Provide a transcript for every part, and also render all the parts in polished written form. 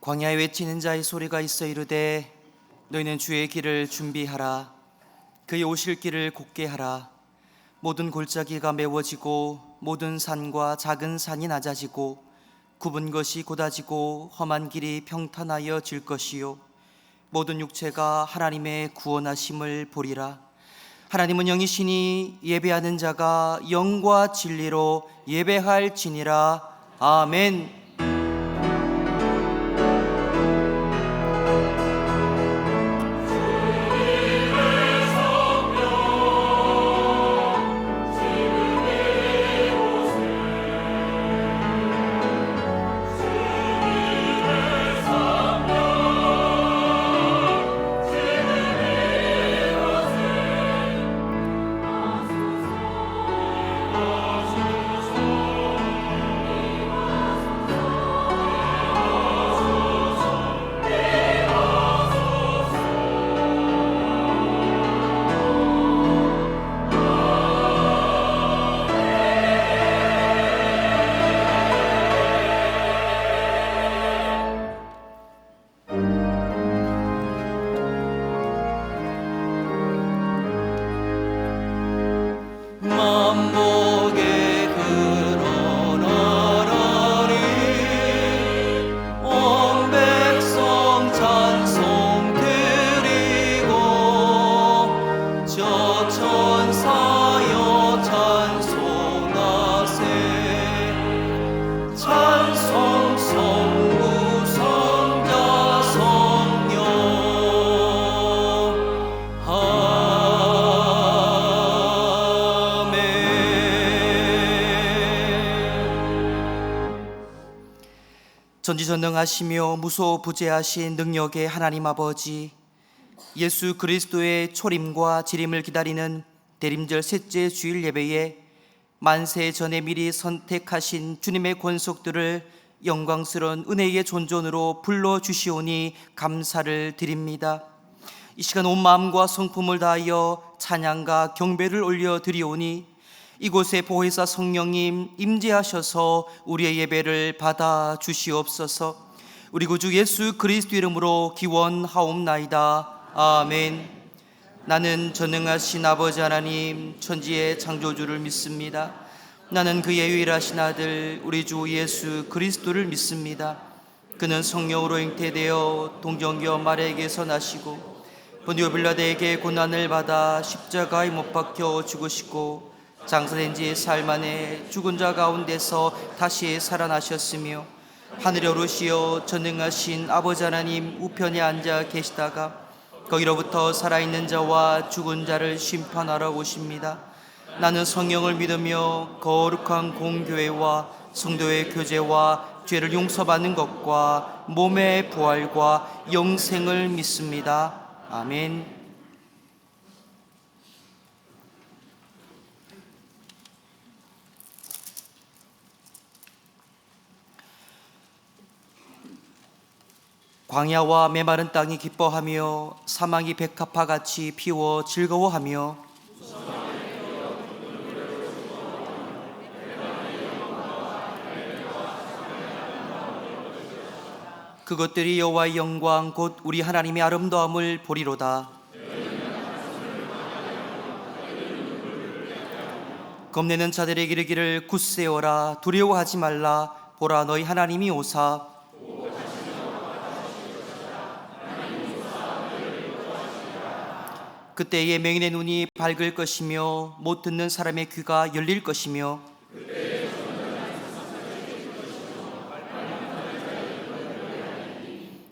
광야에 외치는 자의 소리가 있어 이르되 너희는 주의 길을 준비하라. 그의 오실 길을 곧게 하라. 모든 골짜기가 메워지고 모든 산과 작은 산이 낮아지고 굽은 것이 곧아지고 험한 길이 평탄하여 질 것이요 모든 육체가 하나님의 구원하심을 보리라. 하나님은 영이시니 예배하는 자가 영과 진리로 예배할지니라. 아멘. 전지전능하시며 무소부재하신 능력의 하나님 아버지, 예수 그리스도의 초림과 지림을 기다리는 대림절 셋째 주일 예배에 만세 전에 미리 선택하신 주님의 권속들을 영광스러운 은혜의 존존으로 불러주시오니 감사를 드립니다. 이 시간 온 마음과 성품을 다하여 찬양과 경배를 올려드리오니 이곳에 보혜사 성령님 임재하셔서 우리의 예배를 받아 주시옵소서. 우리 구주 예수 그리스도 이름으로 기원하옵나이다. 아멘. 나는 전능하신 아버지 하나님 천지의 창조주를 믿습니다. 나는 그의 유일하신 아들 우리 주 예수 그리스도를 믿습니다. 그는 성령으로 잉태되어 동정녀 마리아에게서 나시고 본디오 빌라도에게 고난을 받아 십자가에 못 박혀 죽으시고 장사된 지 사흘 만에 죽은 자 가운데서 다시 살아나셨으며 하늘에 오르시어 전능하신 아버지 하나님 우편에 앉아 계시다가 거기로부터 살아있는 자와 죽은 자를 심판하러 오십니다. 나는 성령을 믿으며 거룩한 공교회와 성도의 교제와 죄를 용서받는 것과 몸의 부활과 영생을 믿습니다. 아멘. 광야와 메마른 땅이 기뻐하며 사막이 백합화같이 피워 즐거워하며 그것들이 여호와의 영광 곧 우리 하나님의 아름다움을 보리로다. 겁내는 자들에게 이르기를 굳세어라 두려워하지 말라. 보라 너희 하나님이 오사 그때에 맹인의 눈이 밝을 것이며 못 듣는 사람의 귀가 열릴 것이며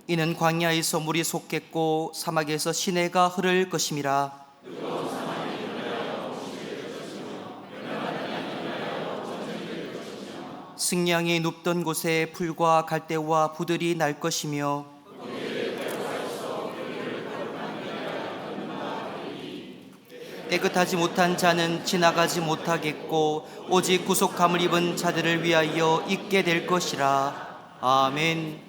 이는 광야에서 물이 솟겠고 사막에서 시내가 흐를 것임이라. 승냥이 눕던 곳에 풀과 갈대와 부들이 날 것이며 깨끗하지 못한 자는 지나가지 못하겠고 오직 구속함을 입은 자들을 위하여 있게 될 것이라. 아멘.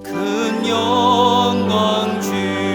큰 영광 주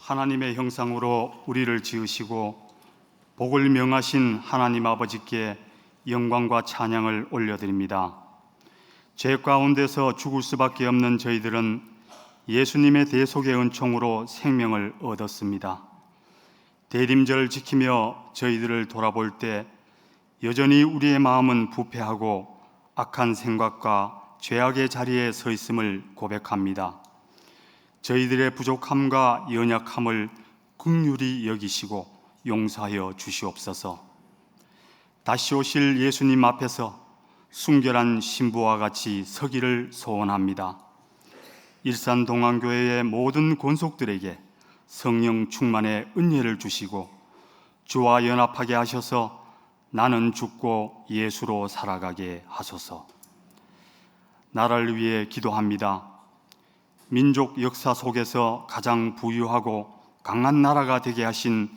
하나님의 형상으로 우리를 지으시고 복을 명하신 하나님 아버지께 영광과 찬양을 올려드립니다. 죄 가운데서 죽을 수밖에 없는 저희들은 예수님의 대속의 은총으로 생명을 얻었습니다. 대림절을 지키며 저희들을 돌아볼 때 여전히 우리의 마음은 부패하고 악한 생각과 죄악의 자리에 서 있음을 고백합니다. 저희들의 부족함과 연약함을 긍휼히 여기시고 용서하여 주시옵소서. 다시 오실 예수님 앞에서 순결한 신부와 같이 서기를 소원합니다. 일산동안교회의 모든 권속들에게 성령 충만의 은혜를 주시고 주와 연합하게 하셔서 나는 죽고 예수로 살아가게 하소서. 나라를 위해 기도합니다. 민족 역사 속에서 가장 부유하고 강한 나라가 되게 하신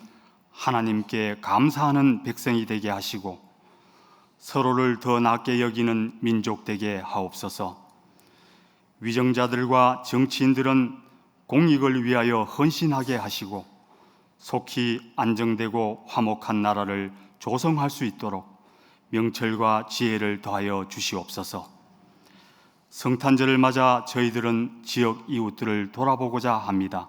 하나님께 감사하는 백성이 되게 하시고 서로를 더 낮게 여기는 민족 되게 하옵소서. 위정자들과 정치인들은 공익을 위하여 헌신하게 하시고 속히 안정되고 화목한 나라를 조성할 수 있도록 명철과 지혜를 더하여 주시옵소서. 성탄절을 맞아 저희들은 지역 이웃들을 돌아보고자 합니다.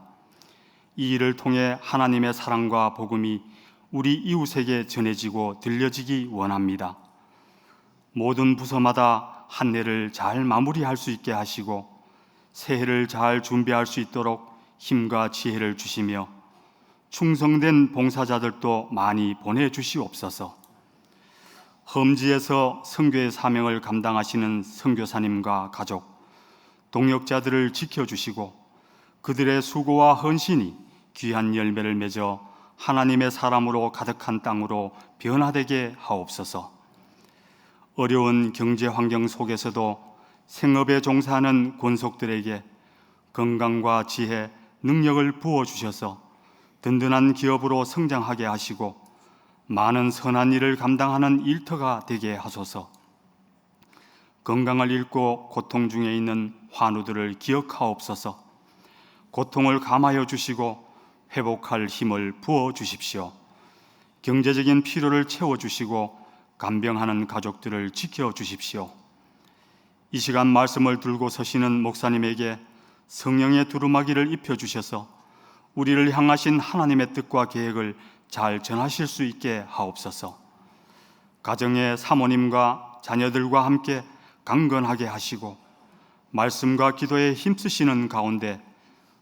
이 일을 통해 하나님의 사랑과 복음이 우리 이웃에게 전해지고 들려지기 원합니다. 모든 부서마다 한 해를 잘 마무리할 수 있게 하시고 새해를 잘 준비할 수 있도록 힘과 지혜를 주시며 충성된 봉사자들도 많이 보내주시옵소서. 험지에서 선교의 사명을 감당하시는 선교사님과 가족, 동역자들을 지켜주시고 그들의 수고와 헌신이 귀한 열매를 맺어 하나님의 사람으로 가득한 땅으로 변화되게 하옵소서. 어려운 경제 환경 속에서도 생업에 종사하는 권속들에게 건강과 지혜, 능력을 부어주셔서 든든한 기업으로 성장하게 하시고 많은 선한 일을 감당하는 일터가 되게 하소서. 건강을 잃고 고통 중에 있는 환우들을 기억하옵소서. 고통을 감하여 주시고 회복할 힘을 부어 주십시오. 경제적인 필요를 채워 주시고 간병하는 가족들을 지켜 주십시오. 이 시간 말씀을 들고 서시는 목사님에게 성령의 두루마기를 입혀 주셔서 우리를 향하신 하나님의 뜻과 계획을 잘 전하실 수 있게 하옵소서. 가정의 사모님과 자녀들과 함께 강건하게 하시고 말씀과 기도에 힘쓰시는 가운데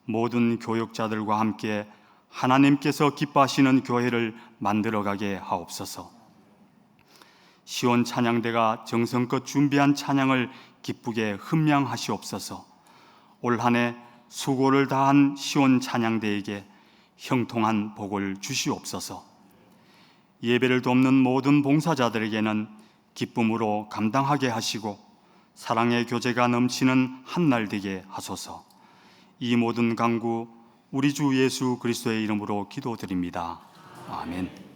모든 교역자들과 함께 하나님께서 기뻐하시는 교회를 만들어가게 하옵소서. 시온 찬양대가 정성껏 준비한 찬양을 기쁘게 흠양하시옵소서. 올 한 해 수고를 다한 시온 찬양대에게 형통한 복을 주시옵소서. 예배를 돕는 모든 봉사자들에게는 기쁨으로 감당하게 하시고 사랑의 교제가 넘치는 한 날 되게 하소서. 이 모든 간구 우리 주 예수 그리스도의 이름으로 기도드립니다. 아멘.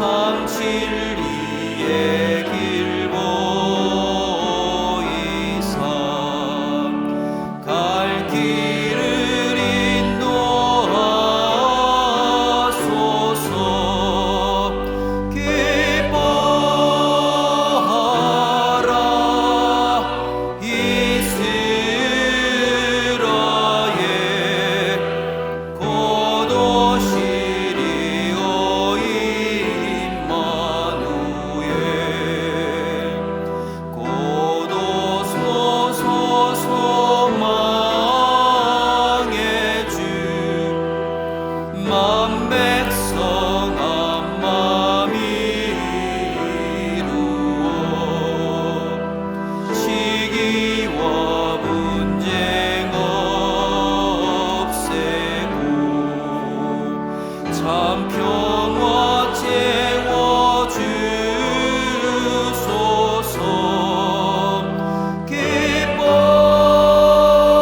참 진리의 길 보이사 갈 길을 인도하소서. 기뻐하라 이스라엘 곧 오시리오 임마누엘. 곧 오소서 소망의 주 만 백성 한 맘 이루어 시기와 분쟁 없애고 참 평화 채워주소서.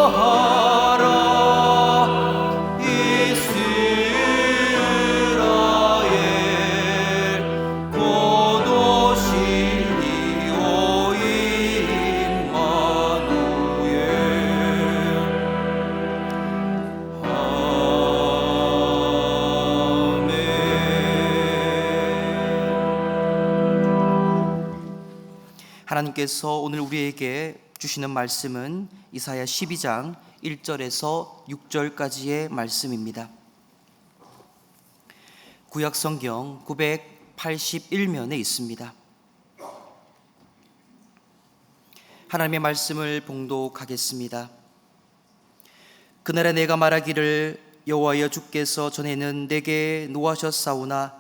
기뻐하라 이스라엘 곧 오시리오 임마누엘. 하나님께서 오늘 우리에게 주시는 말씀은 이사야 12장 1절에서 6절까지의 말씀입니다. 구약 성경 981면에 있습니다. 하나님의 말씀을 봉독하겠습니다. 그날에 내가 말하기를 여호와여 주께서 전에는 내게 노하셨사오나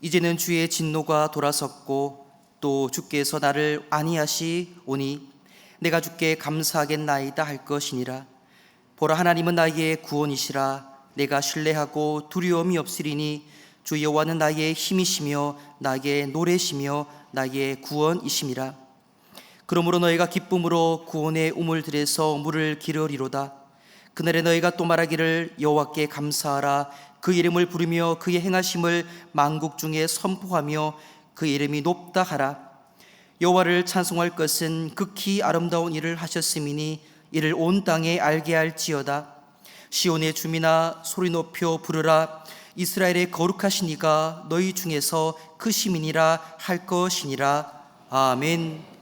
이제는 주의 진노가 돌아섰고 또 주께서 나를 안위하시오니 내가 주께 감사하겠나이다 할 것이니라. 보라 하나님은 나의 구원이시라. 내가 신뢰하고 두려움이 없으리니 주 여호와는 나의 힘이시며 나의 노래시며 나의 구원이심이라. 그러므로 너희가 기쁨으로 구원의 우물들에서 물을 기르리로다. 그날에 너희가 또 말하기를 여호와께 감사하라. 그 이름을 부르며 그의 행하심을 만국 중에 선포하며 그 이름이 높다 하라. 여호와를 찬송할 것은 극히 아름다운 일을 하셨음이니 이를 온 땅에 알게 할지어다. 시온의 주민아 소리 높여 부르라. 이스라엘의 거룩하신 이가 너희 중에서 그 시민이라 할 것이니라. 아멘.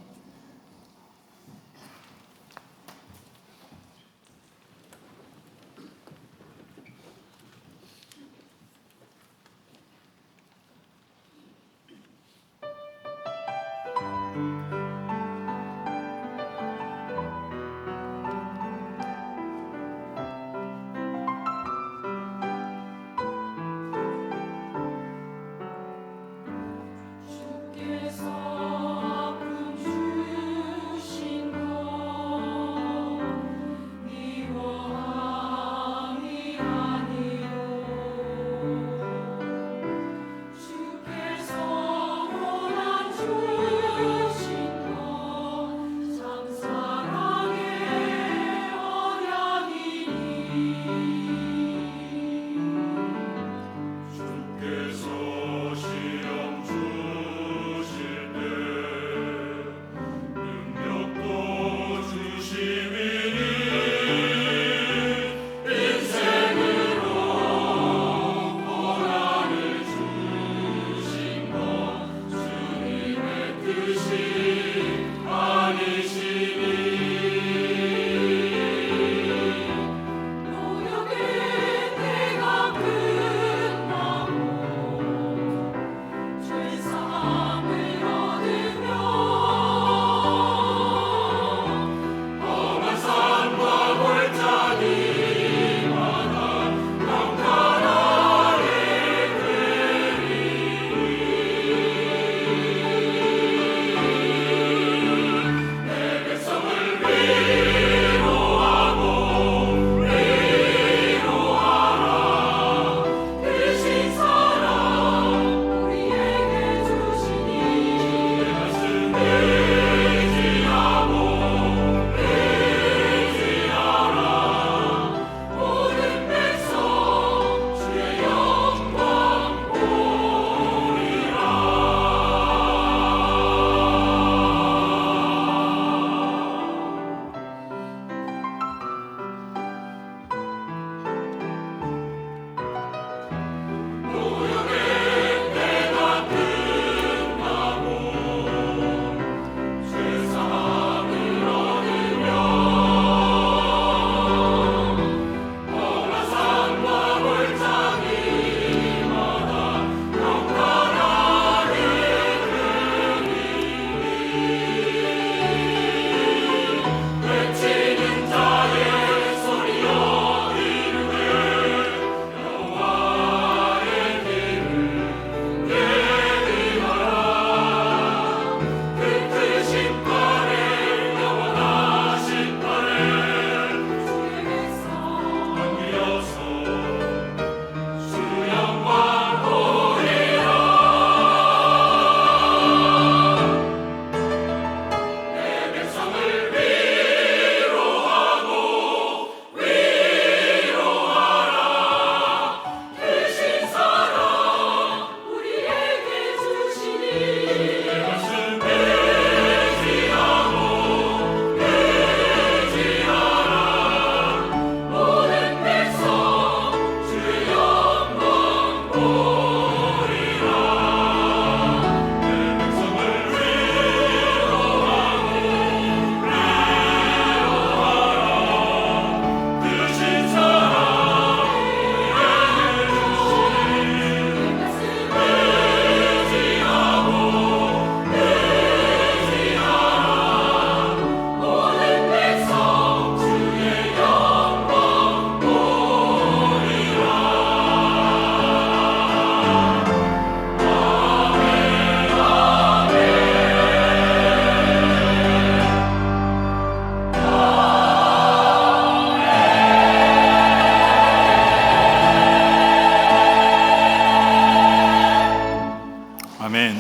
아멘.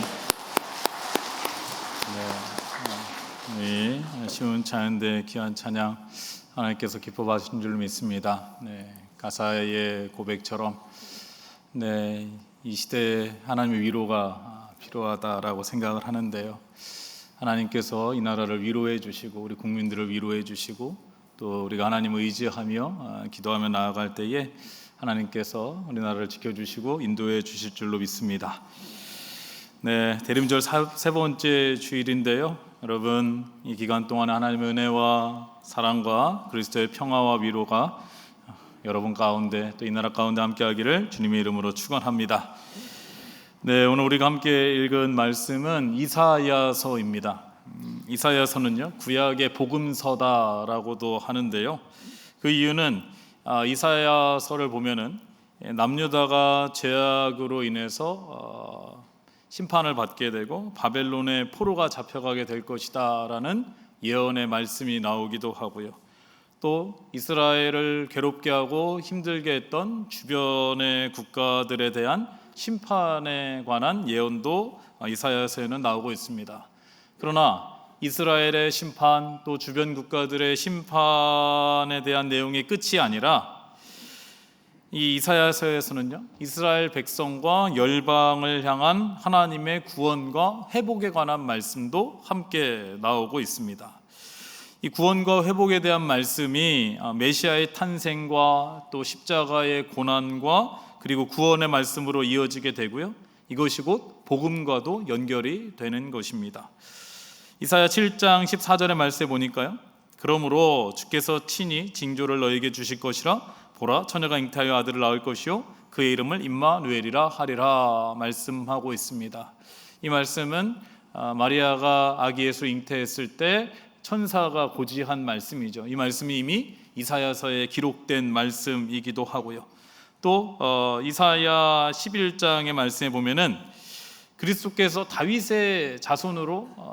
네, 쉬운 찬양대 귀한 찬양 하나님께서 기뻐 받으신 줄 믿습니다. 네, 가사의 고백처럼 이 시대에 하나님의 위로가 필요하다라고 생각을 하는데요. 하나님께서 이 나라를 위로해 주시고 우리 국민들을 위로해 주시고 또 우리가 하나님을 의지하며 기도하며 나아갈 때에 하나님께서 우리나라를 지켜주시고 인도해 주실 줄로 믿습니다. 네, 대림절 세 번째 주일인데요. 여러분, 이 기간 동안 하나님의 은혜와 사랑과 그리스도의 평화와 위로가 여러분 가운데 또 이 나라 가운데 함께하기를 주님의 이름으로 축원합니다. 네, 오늘 우리가 함께 읽은 말씀은 이사야서입니다. 이사야서는요, 구약의 복음서다라고도 하는데요. 그 이유는 이사야서를 보면은 남유다가 죄악으로 인해서 심판을 받게 되고 바벨론의 포로가 잡혀가게 될 것이다라는 예언의 말씀이 나오기도 하고요. 또 이스라엘을 괴롭게 하고 힘들게 했던 주변의 국가들에 대한 심판에 관한 예언도 이사야서에는 나오고 있습니다. 그러나 이스라엘의 심판 또 주변 국가들의 심판에 대한 내용이 끝이 아니라 이 이사야서에서는요, 이스라엘 백성과 열방을 향한 하나님의 구원과 회복에 관한 말씀도 함께 나오고 있습니다. 이 구원과 회복에 대한 말씀이 메시아의 탄생과 또 십자가의 고난과 그리고 구원의 말씀으로 이어지게 되고요, 이것이 곧 복음과도 연결이 되는 것입니다. 이사야 7장 14절의 말씀에 보니까요, 그러므로 주께서 친히 징조를 너에게 주실 것이라 보라 처녀가 잉태하여 아들을 낳을 것이요 그의 이름을 임마누엘이라 하리라 말씀하고 있습니다. 이 말씀은 마리아가 아기 예수 잉태했을 때 천사가 고지한 말씀이죠. 이 말씀이 이미 이사야서에 기록된 말씀이기도 하고요. 또 이사야 11장의 말씀에 보면은 그리스도께서 다윗의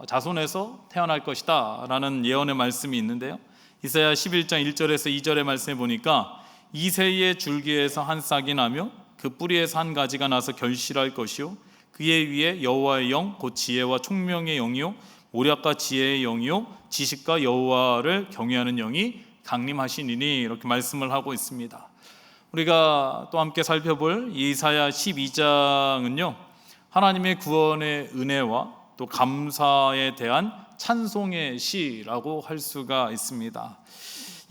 자손에서 태어날 것이다 라는 예언의 말씀이 있는데요, 이사야 11장 1절에서 2절의 말씀에 보니까 이새의 줄기에서 한 싹이 나며 그 뿌리에서 한 가지가 나서 결실할 것이요 그의 위에 여호와의 영 곧 지혜와 총명의 영이요 모략과 지혜의 영이요 지식과 여호와를 경외하는 영이 강림하시니니 이렇게 말씀을 하고 있습니다. 우리가 또 함께 살펴볼 이사야 12장은요 하나님의 구원의 은혜와 또 감사에 대한 찬송의 시라고 할 수가 있습니다.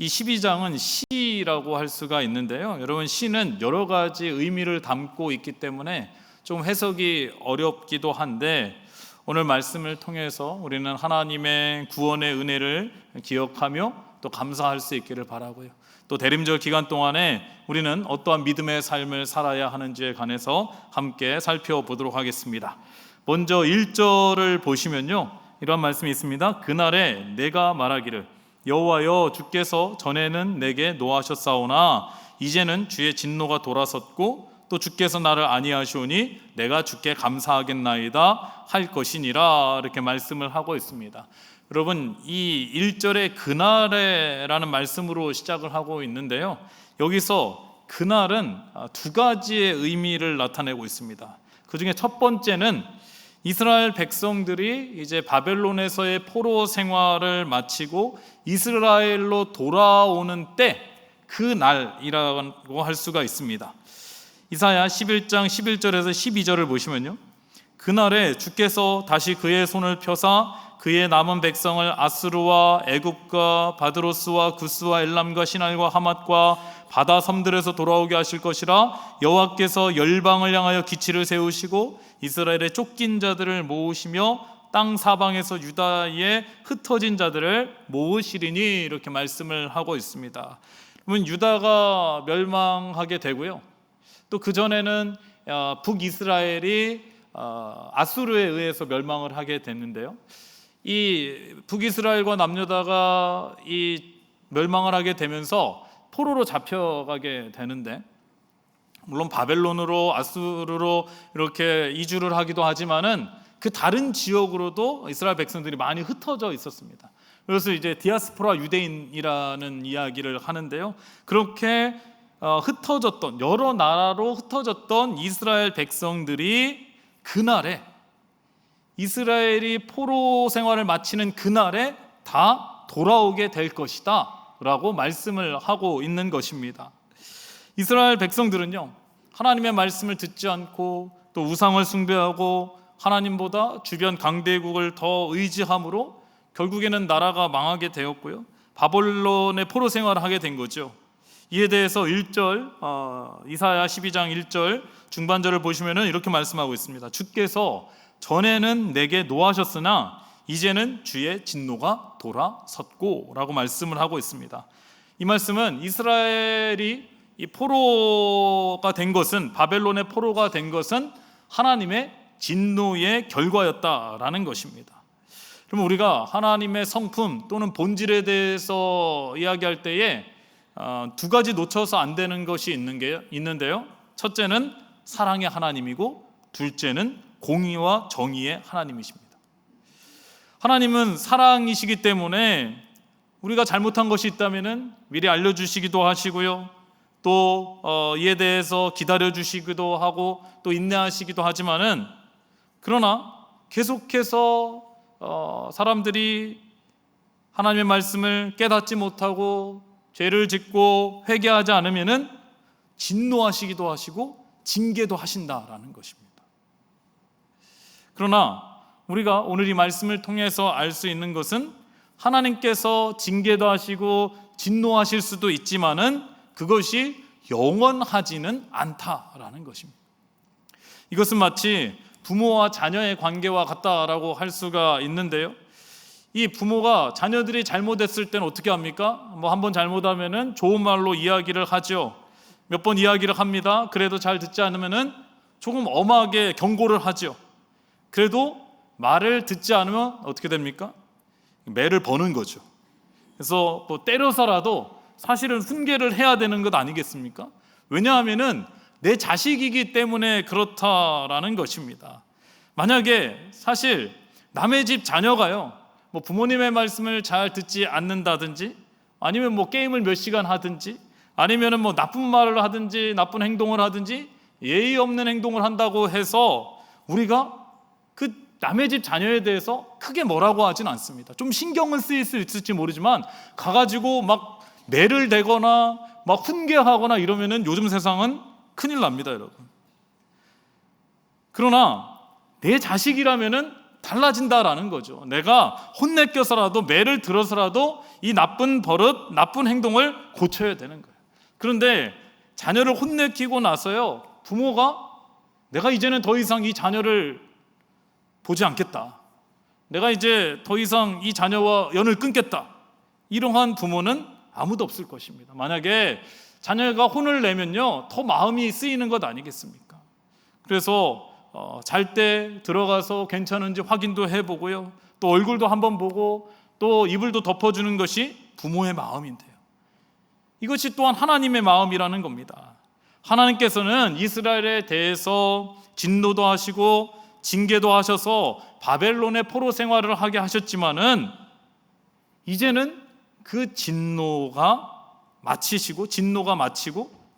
이 12장은 시라고 할 수가 있는데요, 여러분, 시는 여러 가지 의미를 담고 있기 때문에 좀 해석이 어렵기도 한데 오늘 말씀을 통해서 우리는 하나님의 구원의 은혜를 기억하며 또 감사할 수 있기를 바라고요. 또 대림절 기간 동안에 우리는 어떠한 믿음의 삶을 살아야 하는지에 관해서 함께 살펴보도록 하겠습니다. 먼저 1절을 보시면요, 이런 말씀이 있습니다. 그날에 내가 말하기를 여호와여 주께서 전에는 내게 노하셨사오나 이제는 주의 진노가 돌아섰고 또 주께서 나를 아니하시오니 내가 주께 감사하겠나이다 할 것이니라 이렇게 말씀을 하고 있습니다. 여러분, 이 1절에 그날에라는 말씀으로 시작을 하고 있는데요, 여기서 그날은 두 가지의 의미를 나타내고 있습니다. 그 중에 첫 번째는 이스라엘 백성들이 이제 바벨론에서의 포로 생활을 마치고 이스라엘로 돌아오는 때 그 날이라고 할 수가 있습니다. 이사야 11장 11절에서 12절을 보시면요, 그날에 주께서 다시 그의 손을 펴사 그의 남은 백성을 아스루와 애굽과 바드로스와 구스와 엘람과 시날과 하맛과 바다 섬들에서 돌아오게 하실 것이라 여호와께서 열방을 향하여 기치를 세우시고 이스라엘의 쫓긴 자들을 모으시며 땅 사방에서 유다의 흩어진 자들을 모으시리니 이렇게 말씀을 하고 있습니다. 그러면 유다가 멸망하게 되고요, 또 그전에는 북이스라엘이 아수르에 의해서 멸망을 하게 됐는데요, 이 북이스라엘과 남유다가 이 멸망을 하게 되면서 포로로 잡혀가게 되는데, 물론 바벨론으로 아수르로 이렇게 이주를 하기도 하지만은 그 다른 지역으로도 이스라엘 백성들이 많이 흩어져 있었습니다. 그래서 이제 디아스포라 유대인이라는 이야기를 하는데요, 그렇게 흩어졌던 여러 나라로 흩어졌던 이스라엘 백성들이 그날에 이스라엘이 포로 생활을 마치는 그날에 다 돌아오게 될 것이다 라고 말씀을 하고 있는 것입니다. 이스라엘 백성들은요, 하나님의 말씀을 듣지 않고 또 우상을 숭배하고 하나님보다 주변 강대국을 더 의지함으로 결국에는 나라가 망하게 되었고요, 바벨론의 포로 생활을 하게 된 거죠. 이에 대해서 1절 이사야 12장 1절 중반절을 보시면 이렇게 말씀하고 있습니다. 주께서 전에는 내게 노하셨으나 이제는 주의 진노가 돌아섰고 라고 말씀을 하고 있습니다. 이 말씀은 이스라엘이 이 포로가 된 것은, 바벨론의 포로가 된 것은 하나님의 진노의 결과였다라는 것입니다. 그럼 우리가 하나님의 성품 또는 본질에 대해서 이야기할 때에 두 가지 놓쳐서 안 되는 것이 있는데요. 첫째는 사랑의 하나님이고, 둘째는 공의와 정의의 하나님이십니다. 하나님은 사랑이시기 때문에 우리가 잘못한 것이 있다면 미리 알려주시기도 하시고요, 또 이에 대해서 기다려주시기도 하고 또 인내하시기도 하지만은, 그러나 계속해서 사람들이 하나님의 말씀을 깨닫지 못하고 죄를 짓고 회개하지 않으면은 진노하시기도 하시고 징계도 하신다라는 것입니다. 그러나 우리가 오늘 이 말씀을 통해서 알 수 있는 것은, 하나님께서 징계도 하시고 진노하실 수도 있지만은 그것이 영원하지는 않다라는 것입니다. 이것은 마치 부모와 자녀의 관계와 같다라고 할 수가 있는데요, 이 부모가 자녀들이 잘못했을 때는 어떻게 합니까? 한번 잘못하면은 좋은 말로 이야기를 하죠. 몇 번 이야기를 합니다. 그래도 잘 듣지 않으면은 조금 엄하게 경고를 하죠. 그래도 말을 듣지 않으면 어떻게 됩니까? 매를 버는 거죠. 그래서 뭐 때려서라도 사실은 훈계를 해야 되는 것 아니겠습니까? 왜냐하면은 내 자식이기 때문에 그렇다라는 것입니다. 만약에 사실 남의 집 자녀가요, 뭐 부모님의 말씀을 잘 듣지 않는다든지, 아니면 뭐 게임을 몇 시간 하든지, 아니면은 뭐 나쁜 말을 하든지 나쁜 행동을 하든지 예의 없는 행동을 한다고 해서 우리가 그 남의 집 자녀에 대해서 크게 뭐라고 하진 않습니다. 좀 신경은 쓰일 수 있을지 모르지만 가가지고 막 매를 대거나 막 훈계하거나 이러면은 요즘 세상은 큰일 납니다, 여러분. 그러나 내 자식이라면은 달라진다라는 거죠. 내가 혼내켜서라도 매를 들어서라도 이 나쁜 버릇, 나쁜 행동을 고쳐야 되는 거예요. 그런데 자녀를 혼내키고 나서요, 부모가 내가 이제는 더 이상 이 자녀를 보지 않겠다, 내가 이제 더 이상 이 자녀와 연을 끊겠다, 이러한 부모는 아무도 없을 것입니다. 만약에 자녀가 혼을 내면요, 더 마음이 쓰이는 것 아니겠습니까? 그래서 잘 때 들어가서 괜찮은지 확인도 해보고요, 또 얼굴도 한번 보고 또 이불도 덮어주는 것이 부모의 마음인데요, 이것이 또한 하나님의 마음이라는 겁니다. 하나님께서는 이스라엘에 대해서 진노도 하시고 징계도 하셔서 바벨론의 포로 생활을 하게 하셨지만은 이제는 그 진노가 마치고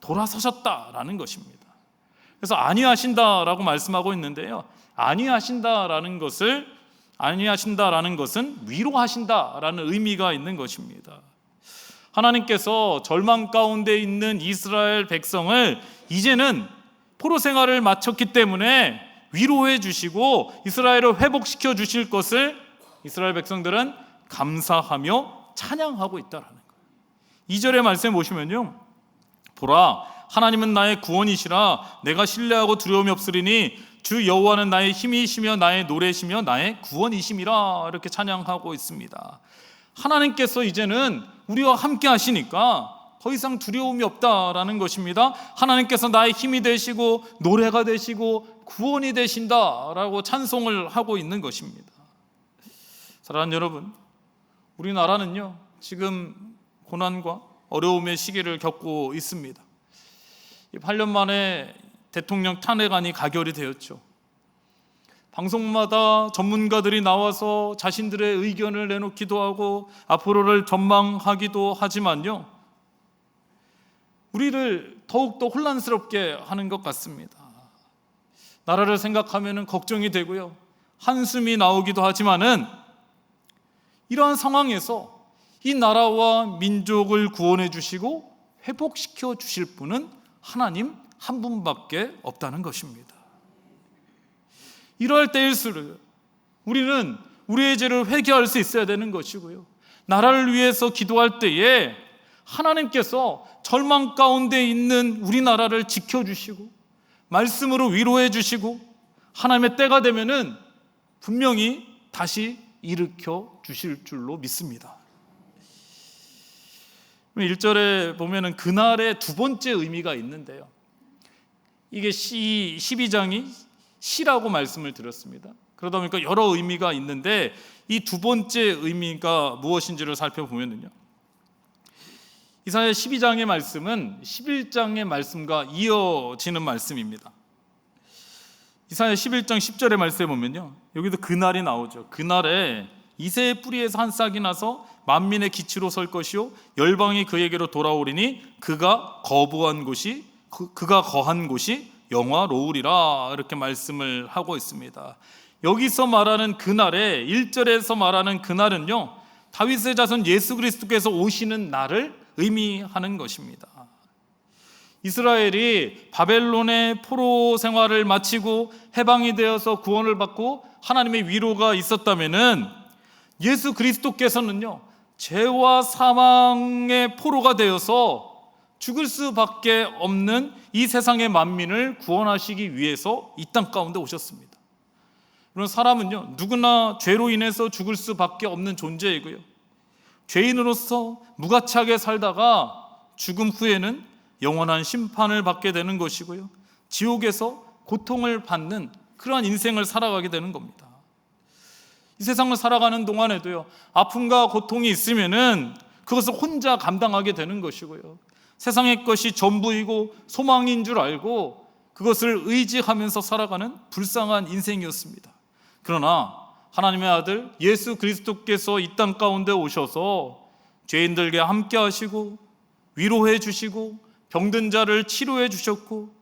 돌아서셨다라는 것입니다. 그래서 아니하신다라고 말씀하고 있는데요, 아니하신다라는 것은 위로하신다라는 의미가 있는 것입니다. 하나님께서 절망 가운데 있는 이스라엘 백성을 이제는 포로 생활을 마쳤기 때문에 위로해 주시고 이스라엘을 회복시켜 주실 것을 이스라엘 백성들은 감사하며 찬양하고 있다라는 거예요. 2절의 말씀에 보시면요, 보라, 하나님은 나의 구원이시라. 내가 신뢰하고 두려움이 없으리니 주 여호와는 나의 힘이시며 나의 노래시며 나의 구원이심이라, 이렇게 찬양하고 있습니다. 하나님께서 이제는 우리와 함께 하시니까 더 이상 두려움이 없다라는 것입니다. 하나님께서 나의 힘이 되시고 노래가 되시고 구원이 되신다라고 찬송을 하고 있는 것입니다. 사랑하는 여러분, 우리나라는요, 지금 고난과 어려움의 시기를 겪고 있습니다. 8년 만에 대통령 탄핵안이 가결이 되었죠. 방송마다 전문가들이 나와서 자신들의 의견을 내놓기도 하고 앞으로를 전망하기도 하지만요, 우리를 더욱더 혼란스럽게 하는 것 같습니다. 나라를 생각하면 걱정이 되고요, 한숨이 나오기도 하지만은 이러한 상황에서 이 나라와 민족을 구원해 주시고 회복시켜 주실 분은 하나님 한 분밖에 없다는 것입니다. 이러할 때일수록 우리는 우리의 죄를 회개할 수 있어야 되는 것이고요, 나라를 위해서 기도할 때에 하나님께서 절망 가운데 있는 우리나라를 지켜주시고 말씀으로 위로해 주시고 하나님의 때가 되면은 분명히 다시 일으켜 주실 줄로 믿습니다. 1절에 보면은 그날의 두 번째 의미가 있는데요, 이게 12장이 시라고 말씀을 드렸습니다. 그러다 보니까 여러 의미가 있는데 이 두 번째 의미가 무엇인지를 살펴보면요, 이사야 12장의 말씀은 11장의 말씀과 이어지는 말씀입니다. 이사야 11장 10절의 말씀에 보면요, 여기도 그날이 나오죠. 그날에 이새의 뿌리에서 한 싹이 나서 만민의 기치로 설 것이요 열방이 그에게로 돌아오리니 그가 거한 곳이 영화로우리라, 이렇게 말씀을 하고 있습니다. 여기서 말하는 그날에 1절에서 말하는 그날은요, 다윗의 자손 예수 그리스도께서 오시는 날을 의미하는 것입니다. 이스라엘이 바벨론의 포로 생활을 마치고 해방이 되어서 구원을 받고 하나님의 위로가 있었다면은 예수 그리스도께서는요, 죄와 사망의 포로가 되어서 죽을 수밖에 없는 이 세상의 만민을 구원하시기 위해서 이 땅 가운데 오셨습니다. 그런 사람은요, 누구나 죄로 인해서 죽을 수밖에 없는 존재이고요, 죄인으로서 무가치하게 살다가 죽음 후에는 영원한 심판을 받게 되는 것이고요, 지옥에서 고통을 받는 그러한 인생을 살아가게 되는 겁니다. 이 세상을 살아가는 동안에도요, 아픔과 고통이 있으면은 그것을 혼자 감당하게 되는 것이고요, 세상의 것이 전부이고 소망인 줄 알고 그것을 의지하면서 살아가는 불쌍한 인생이었습니다. 그러나 하나님의 아들 예수 그리스도께서 이 땅 가운데 오셔서 죄인들과 함께 하시고 위로해 주시고 병든 자를 치료해 주셨고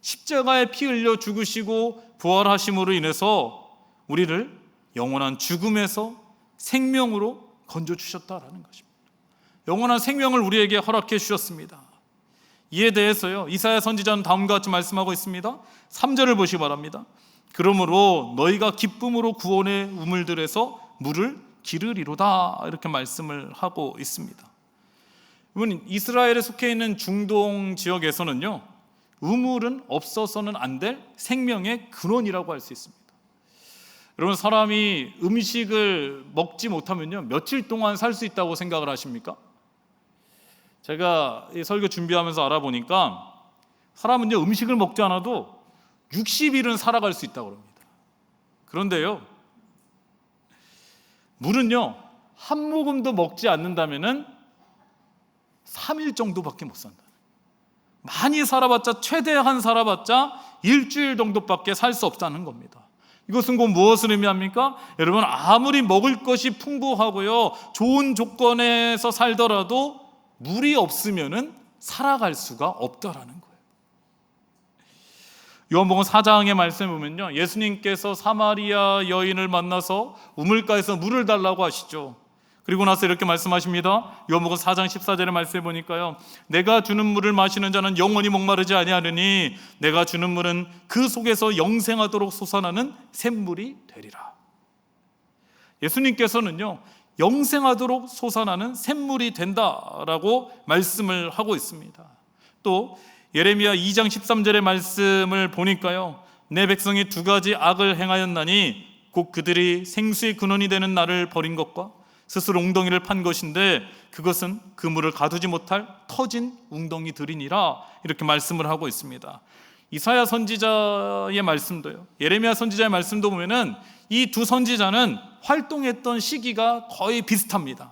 십자가에 피 흘려 죽으시고 부활하심으로 인해서 우리를 영원한 죽음에서 생명으로 건져주셨다라는 것입니다. 영원한 생명을 우리에게 허락해 주셨습니다. 이에 대해서요, 이사야 선지자는 다음과 같이 말씀하고 있습니다. 3절을 보시기 바랍니다. 그러므로 너희가 기쁨으로 구원의 우물들에서 물을 기르리로다, 이렇게 말씀을 하고 있습니다. 이스라엘에 속해 있는 중동 지역에서는요, 우물은 없어서는 안 될 생명의 근원이라고 할 수 있습니다. 여러분, 사람이 음식을 먹지 못하면요, 며칠 동안 살 수 있다고 생각을 하십니까? 제가 이 설교 준비하면서 알아보니까 사람은요, 음식을 먹지 않아도 60일은 살아갈 수 있다고 합니다. 그런데요, 물은요, 한 모금도 먹지 않는다면은 3일 정도밖에 못 산다. 많이 살아봤자, 최대한 살아봤자 일주일 정도밖에 살 수 없다는 겁니다. 이것은 곧 무엇을 의미합니까? 여러분, 아무리 먹을 것이 풍부하고요, 좋은 조건에서 살더라도 물이 없으면은 살아갈 수가 없다라는 거예요. 요한복음 4장의 말씀을 보면요, 예수님께서 사마리아 여인을 만나서 우물가에서 물을 달라고 하시죠. 그리고 나서 이렇게 말씀하십니다. 요한복음 4장 14절의 말씀에 보니까요, 내가 주는 물을 마시는 자는 영원히 목마르지 아니하느니 내가 주는 물은 그 속에서 영생하도록 솟아나는 샘물이 되리라. 예수님께서는요, 영생하도록 솟아나는 샘물이 된다라고 말씀을 하고 있습니다. 또 예레미야 2장 13절의 말씀을 보니까요, 내 백성이 두 가지 악을 행하였나니 곧 그들이 생수의 근원이 되는 나를 버린 것과 스스로 웅덩이를 판 것인데 그것은 그물을 가두지 못할 터진 웅덩이들이니라, 이렇게 말씀을 하고 있습니다. 이사야 선지자의 말씀도요, 예레미야 선지자의 말씀도 보면은 이 두 선지자는 활동했던 시기가 거의 비슷합니다.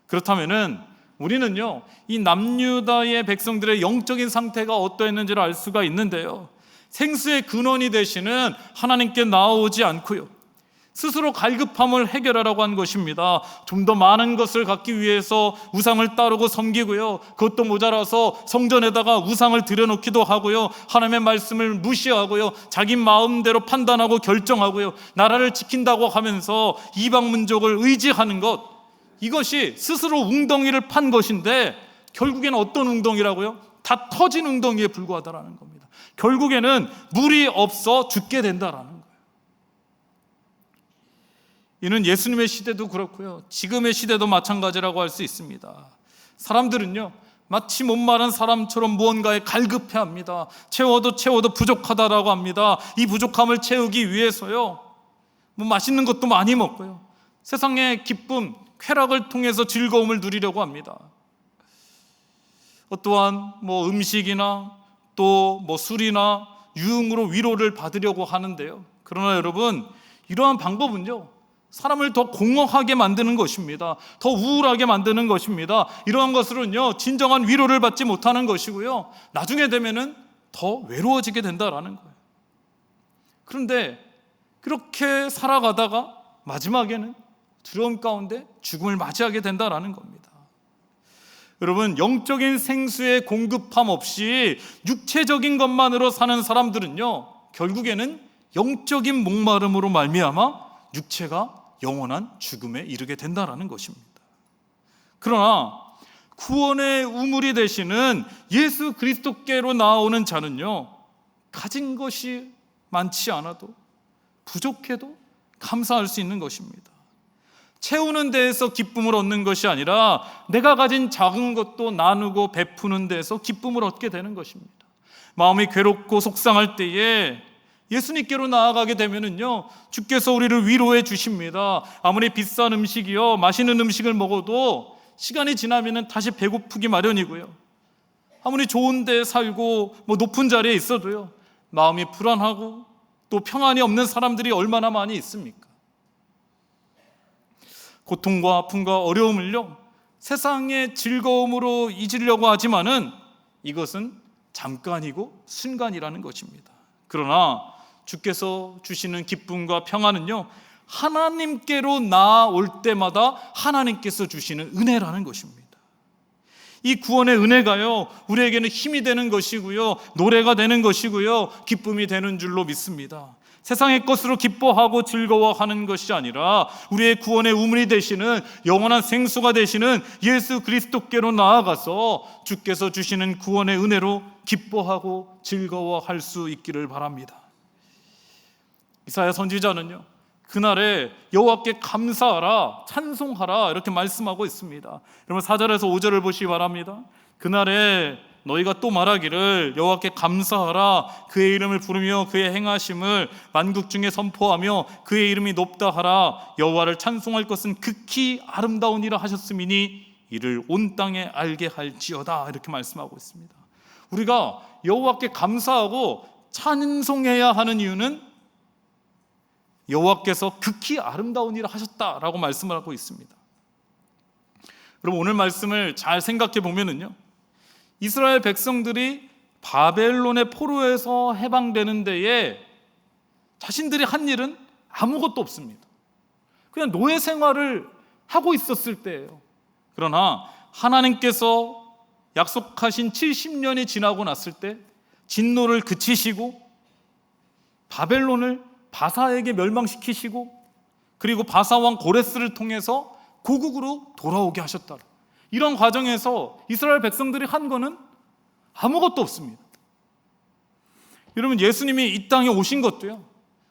그렇다면은 우리는요, 이 남유다의 백성들의 영적인 상태가 어떠했는지를 알 수가 있는데요, 생수의 근원이 되시는 하나님께 나오지 않고요, 스스로 갈급함을 해결하라고 한 것입니다. 좀 더 많은 것을 갖기 위해서 우상을 따르고 섬기고요, 그것도 모자라서 성전에다가 우상을 들여놓기도 하고요, 하나님의 말씀을 무시하고요, 자기 마음대로 판단하고 결정하고요, 나라를 지킨다고 하면서 이방 민족을 의지하는 것, 이것이 스스로 웅덩이를 판 것인데 결국에는 어떤 웅덩이라고요? 다 터진 웅덩이에 불과하다라는 겁니다. 결국에는 물이 없어 죽게 된다라는 거예요. 이는 예수님의 시대도 그렇고요, 지금의 시대도 마찬가지라고 할 수 있습니다. 사람들은요, 마치 목마른 사람처럼 무언가에 갈급해합니다. 채워도 부족하다라고 합니다. 이 부족함을 채우기 위해서요, 맛있는 것도 많이 먹고요, 세상의 기쁨, 쾌락을 통해서 즐거움을 누리려고 합니다. 또한 음식이나 또 술이나 유흥으로 위로를 받으려고 하는데요, 그러나 여러분, 이러한 방법은요, 사람을 더 공허하게 만드는 것입니다. 더 우울하게 만드는 것입니다. 이러한 것으로는요, 진정한 위로를 받지 못하는 것이고요, 나중에 되면은 더 외로워지게 된다라는 거예요. 그런데 그렇게 살아가다가 마지막에는 두려움 가운데 죽음을 맞이하게 된다라는 겁니다. 여러분, 영적인 생수의 공급함 없이 육체적인 것만으로 사는 사람들은요, 결국에는 영적인 목마름으로 말미암아 육체가 영원한 죽음에 이르게 된다라는 것입니다. 그러나 구원의 우물이 되시는 예수 그리스도께로 나오는 자는요, 가진 것이 많지 않아도, 부족해도 감사할 수 있는 것입니다. 채우는 데에서 기쁨을 얻는 것이 아니라 내가 가진 작은 것도 나누고 베푸는 데에서 기쁨을 얻게 되는 것입니다. 마음이 괴롭고 속상할 때에 예수님께로 나아가게 되면은요, 주께서 우리를 위로해 주십니다. 아무리 비싼 음식이요, 맛있는 음식을 먹어도 시간이 지나면은 다시 배고프기 마련이고요, 아무리 좋은 데 살고 높은 자리에 있어도요, 마음이 불안하고 또 평안이 없는 사람들이 얼마나 많이 있습니까? 고통과 아픔과 어려움을요, 세상의 즐거움으로 잊으려고 하지만은 이것은 잠깐이고 순간이라는 것입니다. 그러나 주께서 주시는 기쁨과 평안은요, 하나님께로 나아올 때마다 하나님께서 주시는 은혜라는 것입니다. 이 구원의 은혜가요, 우리에게는 힘이 되는 것이고요, 노래가 되는 것이고요, 기쁨이 되는 줄로 믿습니다. 세상의 것으로 기뻐하고 즐거워하는 것이 아니라 우리의 구원의 우물이 되시는 영원한 생수가 되시는 예수 그리스도께로 나아가서 주께서 주시는 구원의 은혜로 기뻐하고 즐거워할 수 있기를 바랍니다. 이사야 선지자는요, 그날에 여호와께 감사하라, 찬송하라 이렇게 말씀하고 있습니다. 여러분 4절에서 5절을 보시기 바랍니다. 그날에 너희가 또 말하기를 여호와께 감사하라, 그의 이름을 부르며 그의 행하심을 만국 중에 선포하며 그의 이름이 높다 하라. 여호와를 찬송할 것은 극히 아름다우니라 하셨음이니 이를 온 땅에 알게 할지어다 이렇게 말씀하고 있습니다. 우리가 여호와께 감사하고 찬송해야 하는 이유는 여호와께서 극히 아름다우니라 하셨다라고 말씀을 하고 있습니다. 여러분, 오늘 말씀을 잘 생각해 보면은요, 이스라엘 백성들이 바벨론의 포로에서 해방되는 데에 자신들이 한 일은 아무것도 없습니다. 그냥 노예 생활을 하고 있었을 때예요. 그러나 하나님께서 약속하신 70년이 지나고 났을 때 진노를 그치시고 바벨론을 바사에게 멸망시키시고 그리고 바사왕 고레스를 통해서 고국으로 돌아오게 하셨다. 이런 과정에서 이스라엘 백성들이 한 거는 아무것도 없습니다. 여러분, 예수님이 이 땅에 오신 것도요,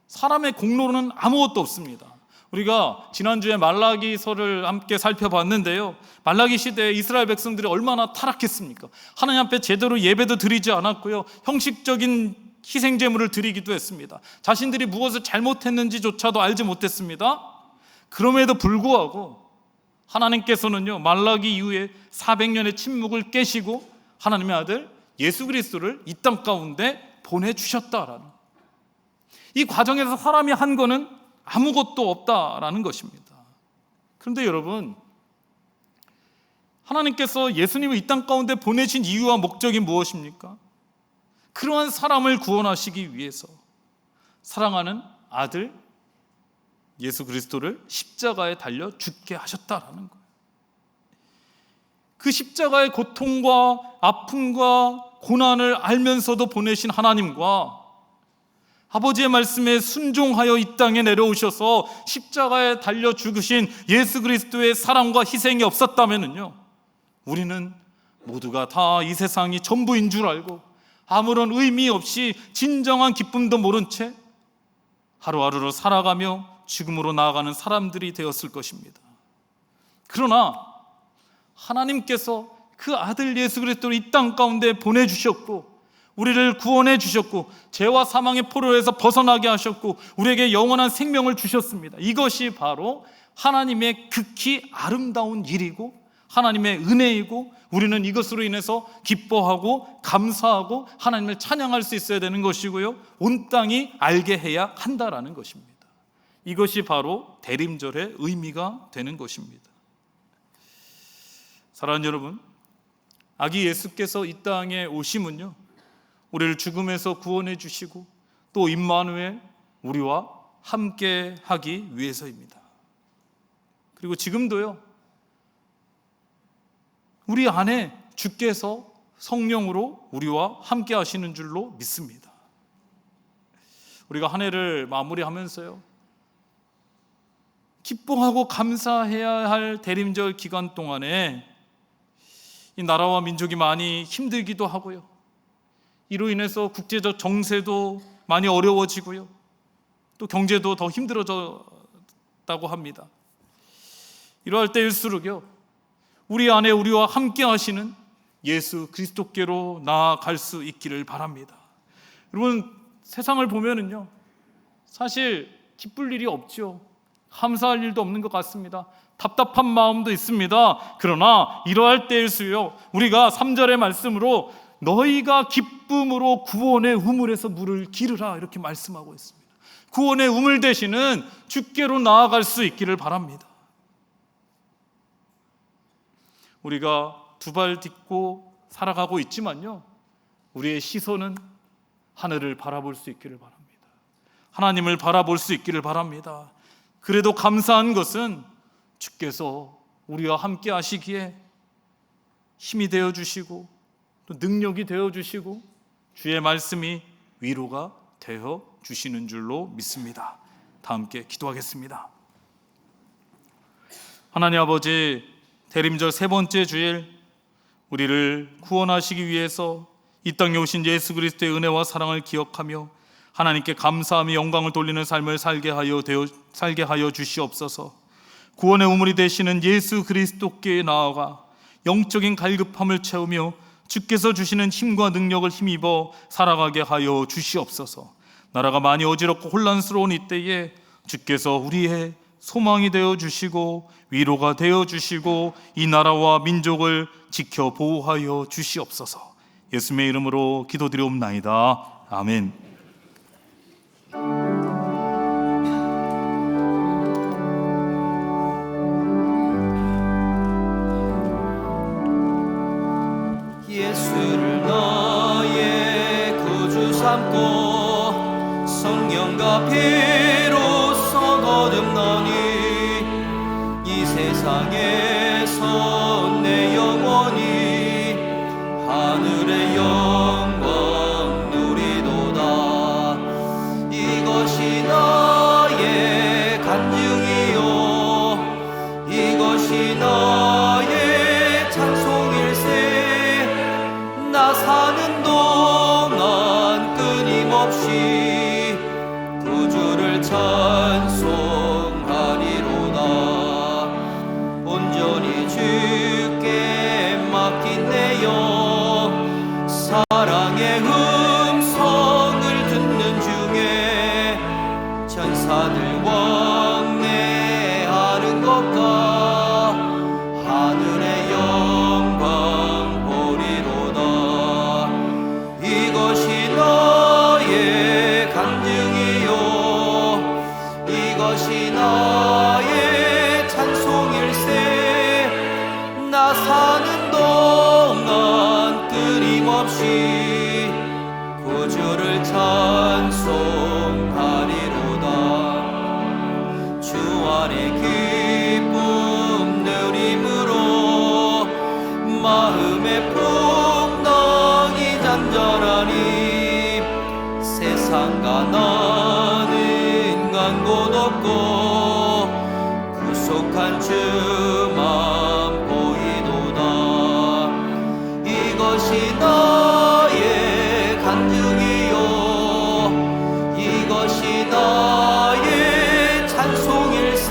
사람의 공로는 아무것도 없습니다. 우리가 지난주에 말라기서를 함께 살펴봤는데요, 말라기 시대에 이스라엘 백성들이 얼마나 타락했습니까? 하나님 앞에 제대로 예배도 드리지 않았고요, 형식적인 희생제물을 드리기도 했습니다. 자신들이 무엇을 잘못했는지조차도 알지 못했습니다. 그럼에도 불구하고 하나님께서는요, 말라기 이후에 400년의 침묵을 깨시고 하나님의 아들 예수 그리스도를 이 땅 가운데 보내주셨다라는, 이 과정에서 사람이 한 거는 아무것도 없다라는 것입니다. 그런데 여러분, 하나님께서 예수님을 이 땅 가운데 보내신 이유와 목적이 무엇입니까? 그러한 사람을 구원하시기 위해서 사랑하는 아들 예수 그리스도를 십자가에 달려 죽게 하셨다라는 거예요. 그 십자가의 고통과 아픔과 고난을 알면서도 보내신 하나님과 아버지의 말씀에 순종하여 이 땅에 내려오셔서 십자가에 달려 죽으신 예수 그리스도의 사랑과 희생이 없었다면요, 우리는 모두가 다 이 세상이 전부인 줄 알고 아무런 의미 없이 진정한 기쁨도 모른 채 하루하루를 살아가며 죽음으로 나아가는 사람들이 되었을 것입니다. 그러나 하나님께서 그 아들 예수 그리스도를 이 땅 가운데 보내주셨고, 우리를 구원해 주셨고, 죄와 사망의 포로에서 벗어나게 하셨고, 우리에게 영원한 생명을 주셨습니다. 이것이 바로 하나님의 극히 아름다운 일이고 하나님의 은혜이고, 우리는 이것으로 인해서 기뻐하고 감사하고 하나님을 찬양할 수 있어야 되는 것이고요, 온 땅이 알게 해야 한다라는 것입니다. 이것이 바로 대림절의 의미가 되는 것입니다. 사랑하는 여러분, 아기 예수께서 이 땅에 오심은요, 우리를 죽음에서 구원해 주시고 또 임마누엘, 우리와 함께 하기 위해서입니다. 그리고 지금도요, 우리 안에 주께서 성령으로 우리와 함께 하시는 줄로 믿습니다. 우리가 한 해를 마무리하면서요, 기뻐하고 감사해야 할 대림절 기간 동안에 이 나라와 민족이 많이 힘들기도 하고요, 이로 인해서 국제적 정세도 많이 어려워지고요, 또 경제도 더 힘들어졌다고 합니다. 이러할 때일수록요, 우리 안에 우리와 함께 하시는 예수 그리스도께로 나아갈 수 있기를 바랍니다. 여러분, 세상을 보면은요, 사실 기쁠 일이 없죠. 감사할 일도 없는 것 같습니다. 답답한 마음도 있습니다. 그러나 이러할 때일수록 우리가 3절의 말씀으로 너희가 기쁨으로 구원의 우물에서 물을 기르라, 이렇게 말씀하고 있습니다. 구원의 우물 되시는 주께로 나아갈 수 있기를 바랍니다. 우리가 두 발 딛고 살아가고 있지만요, 우리의 시선은 하늘을 바라볼 수 있기를 바랍니다. 하나님을 바라볼 수 있기를 바랍니다. 그래도 감사한 것은 주께서 우리와 함께 하시기에 힘이 되어주시고 또 능력이 되어주시고 주의 말씀이 위로가 되어주시는 줄로 믿습니다. 다 함께 기도하겠습니다. 하나님 아버지, 대림절 세 번째 주일, 우리를 구원하시기 위해서 이 땅에 오신 예수 그리스도의 은혜와 사랑을 기억하며 하나님께 감사하며 영광을 돌리는 삶을 살게 하여 주시옵소서. 구원의 우물이 되시는 예수 그리스도께 나아가 영적인 갈급함을 채우며 주께서 주시는 힘과 능력을 힘입어 살아가게 하여 주시옵소서. 나라가 많이 어지럽고 혼란스러운 이때에 주께서 우리의 소망이 되어 주시고 위로가 되어 주시고 이 나라와 민족을 지켜 보호하여 주시옵소서. 예수님의 이름으로 기도드리옵나이다. 아멘. 예수를 너의 구주 삼고 성령과 피로써 거듭나니 이 세상에서 내 영혼이 하늘의 영광 누리도다. 이것이 나의 간증이요 이것이 나의 찬송일세. 나 사는 동안 끊임없이 구주를 찬송하리로다. 온전히 주께 맡긴 내 영, 사랑의 음성을 듣는 중에 천사들 왕래하는 것과 하늘의 영광 보리로다. 이것이 너의 간증이요 이것이 나의 찬송일세. 나 사는 동안 끊임없이 구주를 찬송하리로다. 안에 기쁨 누림으로 마음의 풍덩이 잔절하니 세상과 나는 간 곳 없고 구속한 주만 보이도다. 이것이 나의 간증이요 이것이 나의 찬송일세.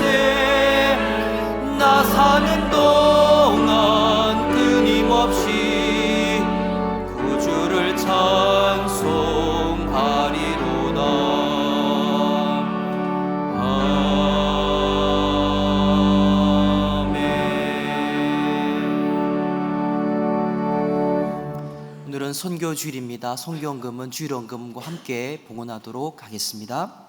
나 사는 동안 끊임없이 구주를 찬송하리로다. 오늘은 선교 주일입니다. 선교헌금은 주일헌금과 함께 봉헌하도록 하겠습니다.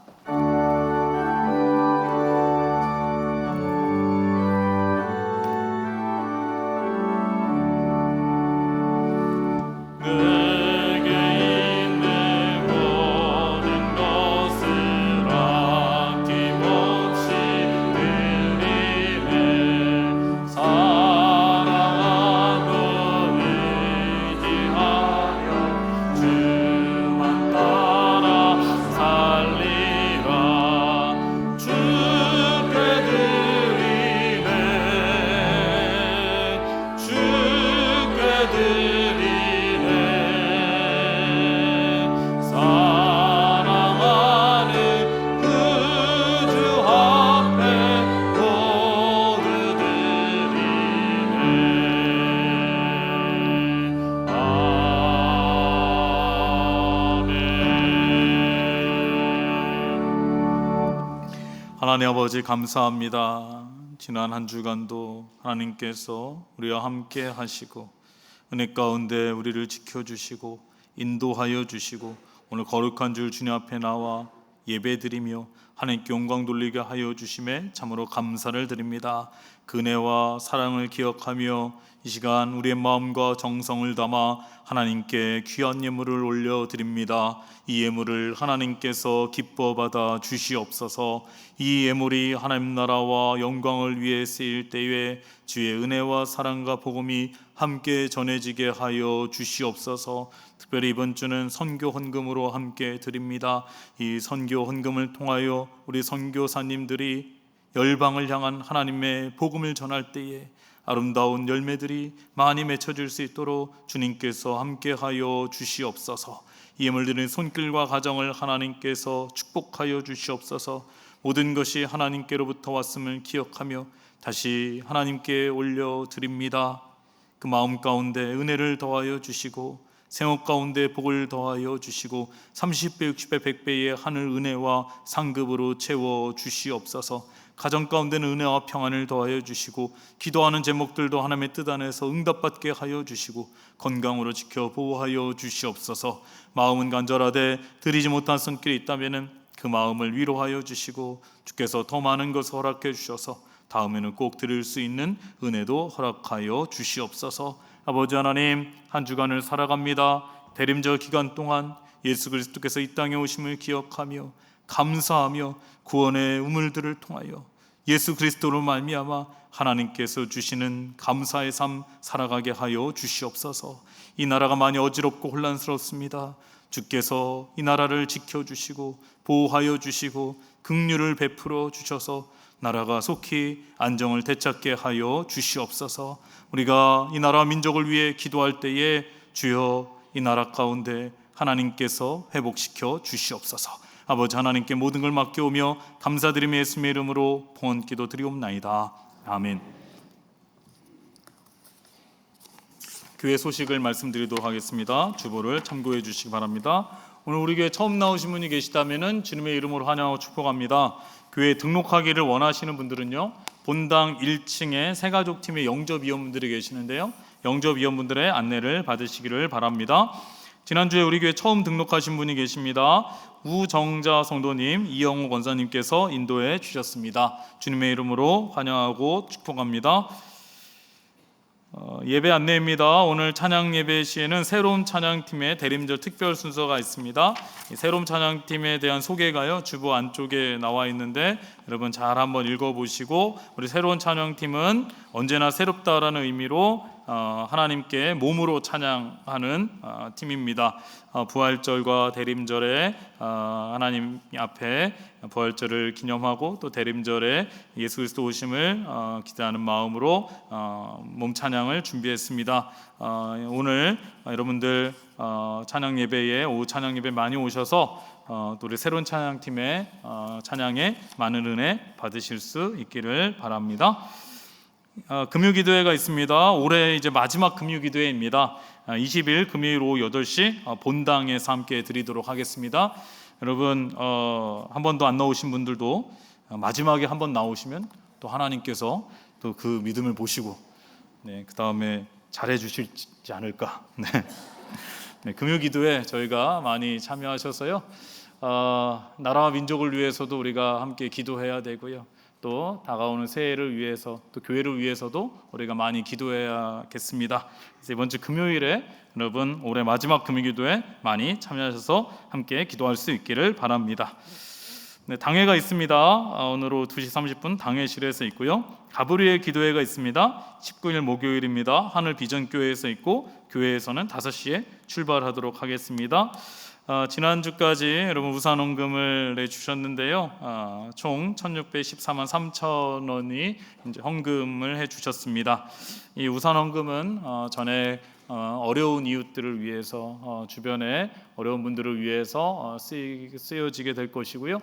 하나님 아버지 감사합니다. 지난 한 주간도 하나님께서 우리와 함께 하시고 은혜 가운데 우리를 지켜주시고 인도하여 주시고 오늘 거룩한 주 주님 앞에 나와 예배드리며 하나님께 영광 돌리게 하여 주심에 참으로 감사를 드립니다. 그 은혜와 사랑을 기억하며 이 시간 우리의 마음과 정성을 담아 하나님께 귀한 예물을 올려드립니다. 이 예물을 하나님께서 기뻐 받아 주시옵소서. 이 예물이 하나님 나라와 영광을 위해 쓰일 때에 주의 은혜와 사랑과 복음이 함께 전해지게 하여 주시옵소서. 특별히 이번 주는 선교 헌금으로 함께 드립니다. 이 선교 헌금을 통하여 우리 선교사님들이 열방을 향한 하나님의 복음을 전할 때에 아름다운 열매들이 많이 맺혀질 수 있도록 주님께서 함께하여 주시옵소서. 이 예물 드리는 손길과 가정을 하나님께서 축복하여 주시옵소서. 모든 것이 하나님께로부터 왔음을 기억하며 다시 하나님께 올려드립니다. 그 마음 가운데 은혜를 더하여 주시고 생업 가운데 복을 더하여 주시고 30배, 60배, 100배의 하늘 은혜와 상급으로 채워 주시옵소서. 가정 가운데는 은혜와 평안을 더하여 주시고 기도하는 제목들도 하나님의 뜻 안에서 응답받게 하여 주시고 건강으로 지켜 보호하여 주시옵소서. 마음은 간절하되 드리지 못한 손길이 있다면 그 마음을 위로하여 주시고 주께서 더 많은 것을 허락해 주셔서 다음에는 꼭 드릴 수 있는 은혜도 허락하여 주시옵소서. 아버지 하나님, 한 주간을 살아갑니다. 대림절 기간 동안 예수 그리스도께서 이 땅에 오심을 기억하며 감사하며 구원의 우물들을 통하여 예수 그리스도로 말미암아 하나님께서 주시는 감사의 삶 살아가게 하여 주시옵소서. 이 나라가 많이 어지럽고 혼란스럽습니다. 주께서 이 나라를 지켜주시고 보호하여 주시고 긍휼을 베풀어 주셔서 나라가 속히 안정을 되찾게 하여 주시옵소서. 우리가 이 나라 민족을 위해 기도할 때에 주여 이 나라 가운데 하나님께서 회복시켜 주시옵소서. 아버지 하나님께 모든 걸 맡겨오며 감사드리며 예수님의 이름으로 봉헌 기도 드리옵나이다. 아멘. 교회 소식을 말씀드리도록 하겠습니다. 주보를 참고해 주시기 바랍니다. 오늘 우리 교회 처음 나오신 분이 계시다면 주님의 이름으로 환영하고 축복합니다. 교회에 등록하기를 원하시는 분들은요, 본당 1층에 새가족팀의 영접위원분들이 계시는데요, 영접위원분들의 안내를 받으시기를 바랍니다. 지난주에 우리 교회 처음 등록하신 분이 계십니다. 우정자 성도님, 이영호 권사님께서 인도해 주셨습니다. 주님의 이름으로 환영하고 축복합니다. 예배 안내입니다. 오늘 찬양 예배 시에는 새로운 찬양팀의 대림절 특별 순서가 있습니다. 이 새로운 찬양팀에 대한 소개가요 주보 안쪽에 나와 있는데 여러분 잘 한번 읽어보시고, 우리 새로운 찬양팀은 언제나 새롭다라는 의미로 하나님께 몸으로 찬양하는 팀입니다. 부활절과 대림절에 하나님 앞에 부활절을 기념하고 또 대림절에 예수 그리스도 오심을 기대하는 마음으로 몸 찬양을 준비했습니다. 오늘 여러분들 찬양 예배에 오후 찬양 예배 많이 오셔서 또 우리 새로운 찬양팀의 찬양에 많은 은혜 받으실 수 있기를 바랍니다. 금요기도회가 있습니다. 올해 이제 마지막 금요기도회입니다. 20일 금요일 오후 8시 본당에서 함께 드리도록 하겠습니다. 여러분 한 번도 안 나오신 분들도 마지막에 한 번 나오시면 또 하나님께서 또 그 믿음을 보시고 그 다음에 잘해 주시지 않을까. 금요기도회 저희가 많이 참여하셔서요, 나라와 민족을 위해서도 우리가 함께 기도해야 되고요, 또 다가오는 새해를 위해서 또 교회를 위해서도 우리가 많이 기도해야겠습니다. 그래서 이번 주 금요일에 여러분 올해 마지막 금요기도에 많이 참여하셔서 함께 기도할 수 있기를 바랍니다. 당회가 있습니다. 오늘 오후 2시 30분 당회실에서 있고요. 가브리엘 기도회가 있습니다. 19일 목요일입니다. 하늘 비전교회에서 있고 교회에서는 5시에 출발하도록 하겠습니다. 지난주까지 여러분 우산헌금을 내주셨는데요, 총 1614만 3천 원이 이제 헌금을 해주셨습니다. 이 우산헌금은 전에 어려운 이웃들을 위해서 주변에 어려운 분들을 위해서 쓰여지게 될 것이고요.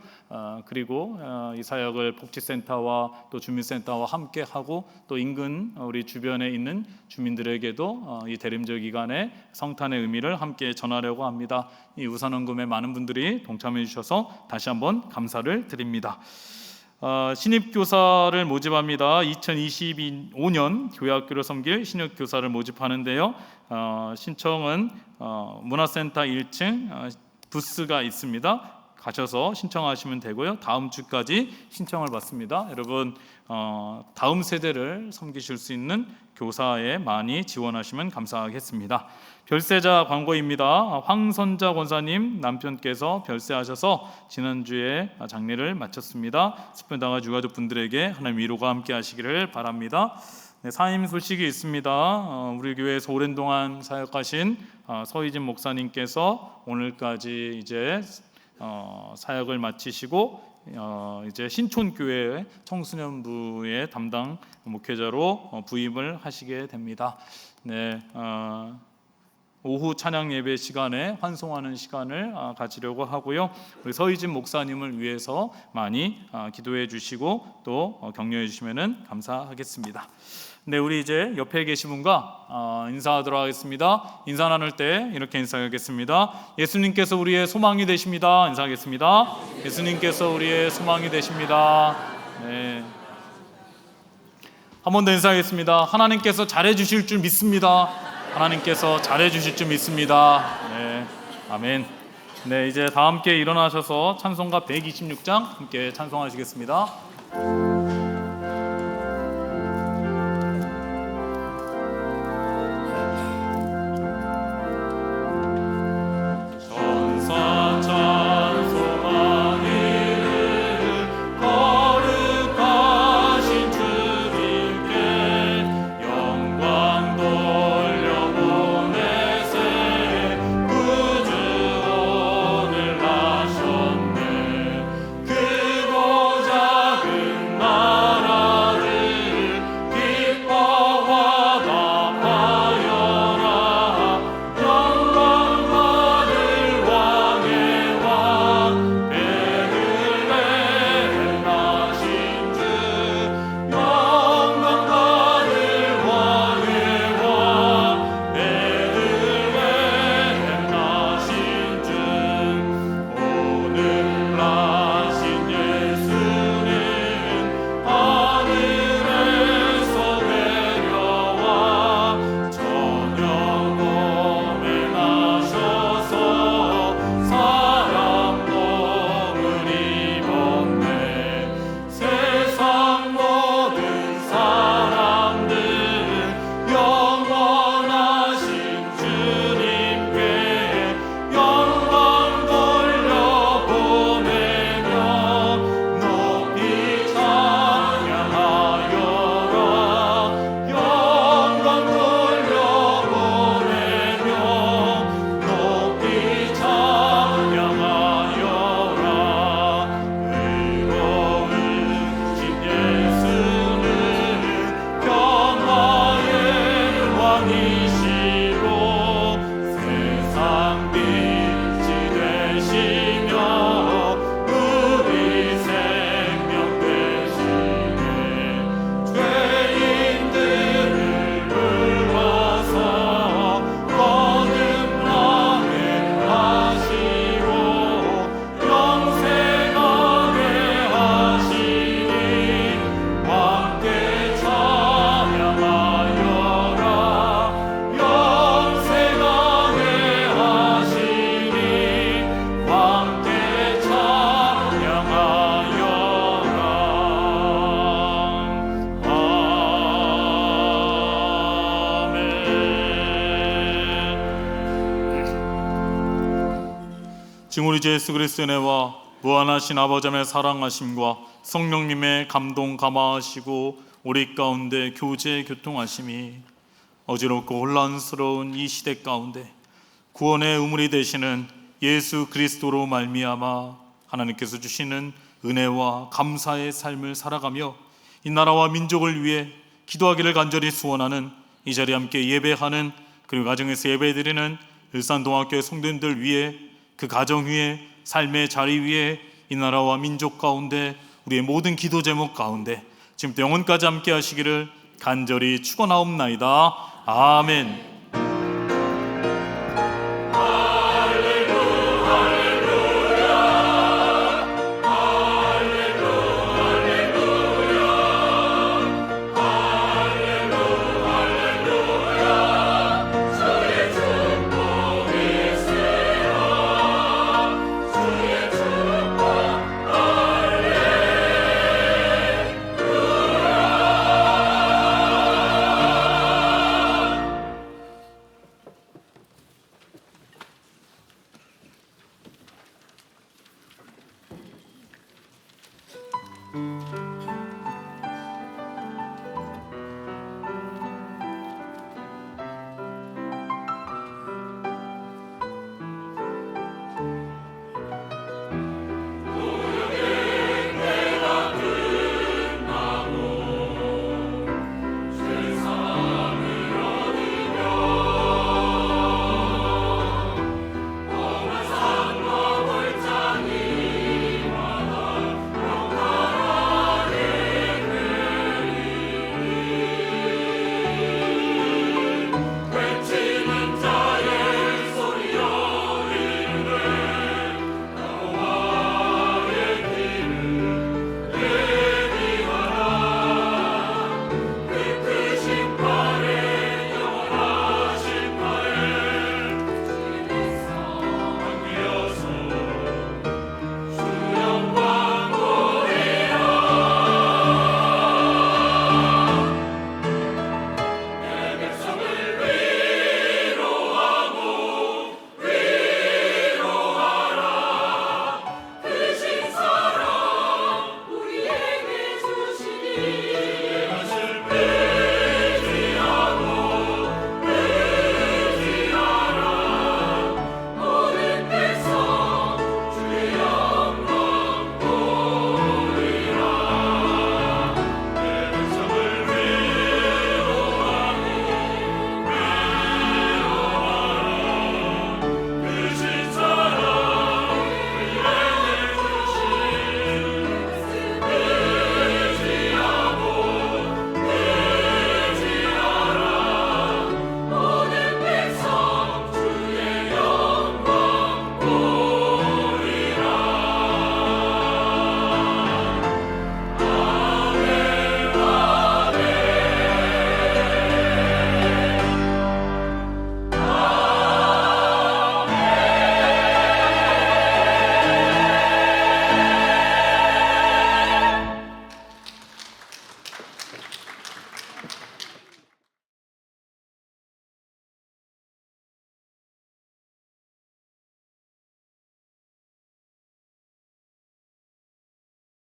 그리고 이 사역을 복지센터와 또 주민센터와 함께 하고 또 인근 우리 주변에 있는 주민들에게도 이 대림절 기간에 성탄의 의미를 함께 전하려고 합니다. 이 우산헌금에 많은 분들이 동참해 주셔서 다시 한번 감사를 드립니다. 신입교사를 모집합니다. 2025년 교회학교를 섬길 신입교사를 모집하는데요, 신청은 문화센터 1층 부스가 있습니다. 가셔서 신청하시면 되고요. 다음 주까지 신청을 받습니다. 여러분 다음 세대를 섬기실 수 있는 교사에 많이 지원하시면 감사하겠습니다. 별세자 광고입니다. 황선자 권사님 남편께서 별세하셔서 지난주에 장례를 마쳤습니다. 스편당한 유가족분들에게 하나님 위로가 함께 하시기를 바랍니다. 사임 소식이 있습니다. 우리 교회에서 오랜 동안 사역하신 서희진 목사님께서 오늘까지 이제 사역을 마치시고 이제 신촌교회 청소년부의 담당 목회자로 부임을 하시게 됩니다. 오후 찬양 예배 시간에 환송하는 시간을 가지려고 하고요. 우리 서희진 목사님을 위해서 많이 기도해 주시고 또 격려해 주시면 감사하겠습니다. 우리 이제 옆에 계신 분과 인사하도록 하겠습니다. 인사 나눌 때 이렇게 인사하겠습니다. 예수님께서 우리의 소망이 되십니다. 인사하겠습니다. 예수님께서 우리의 소망이 되십니다. 한 번 더 인사하겠습니다. 하나님께서 잘해 주실 줄 믿습니다. 하나님께서 잘해 주실 줄 믿습니다. 아멘. 이제 다 함께 일어나셔서 찬송가 126장 함께 찬송하시겠습니다. 크고 작은 나 지금 우리 주 예수 그리스도의 은혜와 무한하신 아버지의 사랑하심과 성령님의 감동 감화하시고 우리 가운데 교제 교통하심이 어지럽고 혼란스러운 이 시대 가운데 구원의 우물이 되시는 예수 그리스도로 말미암아 하나님께서 주시는 은혜와 감사의 삶을 살아가며 이 나라와 민족을 위해 기도하기를 간절히 소원하는 이 자리에 함께 예배하는, 그리고 가정에서 예배드리는 일산동학교의 성도님들 위해, 그 가정 위에, 삶의 자리 위에, 이 나라와 민족 가운데 우리의 모든 기도 제목 가운데 지금부터 영원까지 함께 하시기를 간절히 축원하옵나이다. 아멘.